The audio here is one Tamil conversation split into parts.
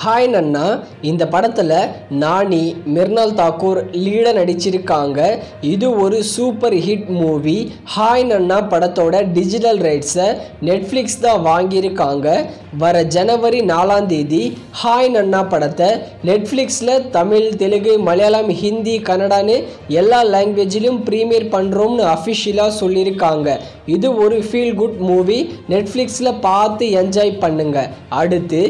ஹாய் நன்னா, இந்த படத்தில் நானி, மிர்னால் தாக்கூர் லீடாக நடிச்சிருக்காங்க. இது ஒரு சூப்பர் ஹிட் மூவி. ஹாய் நன்னா படத்தோட டிஜிட்டல் ரைட்ஸை நெட்ஃப்ளிக்ஸ் தான் வாங்கியிருக்காங்க. வர ஜனவரி 4ஆம் தேதி ஹாய் நன்னா படத்தை நெட்ஃப்ளிக்ஸில் தமிழ், தெலுங்கு, மலையாளம், ஹிந்தி, கன்னடான்னு எல்லா லாங்குவேஜிலும் ப்ரீமியர் பண்ணுறோம்னு அஃபிஷியலாக சொல்லியிருக்காங்க. இது ஒரு ஃபீல் குட் மூவி. நெட்ஃப்ளிக்ஸில் பார்த்து என்ஜாய் பண்ணுங்க. அடுத்து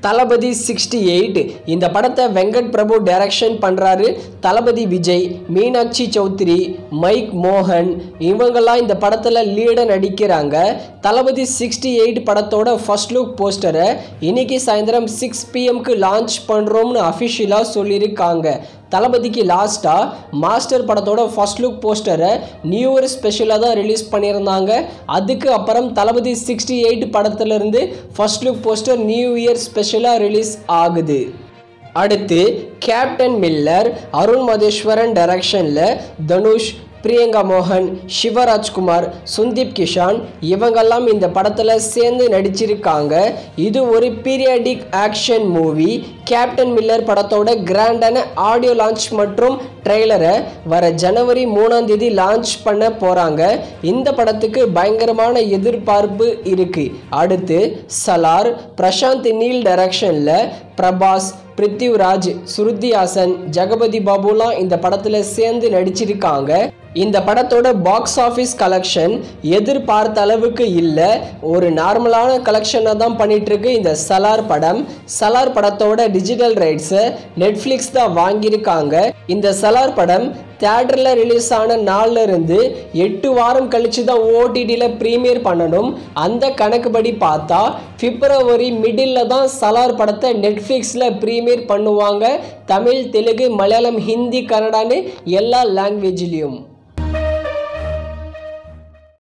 தளபதி 68 இந்த படத்தை வெங்கட் பிரபு டைரக்ஷன் பண்ணுறாரு. தளபதி விஜய், மீனாட்சி சௌத்ரி, மைக் மோகன் இவங்கெல்லாம் இந்த படத்தில் லீடாக நடிக்கிறாங்க. தளபதி 68 படத்தோட ஃபர்ஸ்ட் லுக் போஸ்டரை இன்னைக்கு சாயந்தரம் 6 PM லான்ச் பண்ணுறோம்னு அஃபிஷியலாக சொல்லியிருக்காங்க. தளபதிக்கு லாஸ்ட்டாக மாஸ்டர் படத்தோட ஃபர்ஸ்ட் லுக் போஸ்டரை நியூ இயர் ஸ்பெஷலாக தான் ரிலீஸ் பண்ணியிருந்தாங்க. அதுக்கு அப்புறம் தளபதி 68 படத்துலேருந்து first look poster new year ஸ்பெஷலாக ரிலீஸ் ஆகுது. அடுத்து கேப்டன் மில்லர், அருண் மதேஸ்வரன் டைரக்ஷனில் தனுஷ், பிரியங்கா மோகன், சிவராஜ்குமார், சுந்தீப் கிஷான் இவங்கெல்லாம் இந்த படத்தில் சேர்ந்து நடிச்சிருக்காங்க. இது ஒரு periodic action movie. Captain Miller படத்தோட கிராண்டான ஆடியோ லான்ச் மற்றும் ட்ரெய்லரை வர ஜனவரி 3ஆம் தேதி லான்ச் பண்ண போகிறாங்க. இந்த படத்துக்கு பயங்கரமான எதிர்பார்ப்பு இருக்குது. அடுத்து சலார், பிரசாந்த் நீல் டைரக்ஷனில் பிரபாஸ், பிருத்திவிராஜ், ஸ்ருதி ஹாசன், ஜெகபதி பாபுலாம் இந்த படத்தில் சேர்ந்து நடிச்சிருக்காங்க. இந்த படத்தோட பாக்ஸ் ஆஃபீஸ் கலெக்ஷன் எதிர்பார்த்த அளவுக்கு இல்லை, ஒரு நார்மலான கலெக்ஷனை தான் பண்ணிகிட்ருக்கு இந்த சலார் படம். சலார் படத்தோட டிஜிட்டல் ரைட்ஸை நெட்ஃப்ளிக்ஸ் தான் வாங்கியிருக்காங்க. இந்த சலார் படம் தியேட்டரில் ரிலீஸ் ஆன நாளில் இருந்து 8 வாரம் கழித்து தான் OTTயில் ப்ரீமியர் பண்ணணும். அந்த கணக்குப்படி பார்த்தா பிப்ரவரி மிடில் தான் சலார் படத்தை நெட்ஃப்ளிக்ஸில் ப்ரீமியர் பண்ணுவாங்க. தமிழ், தெலுங்கு, மலையாளம், ஹிந்தி, கன்னடான்னு எல்லா லாங்குவேஜ்லேயும்.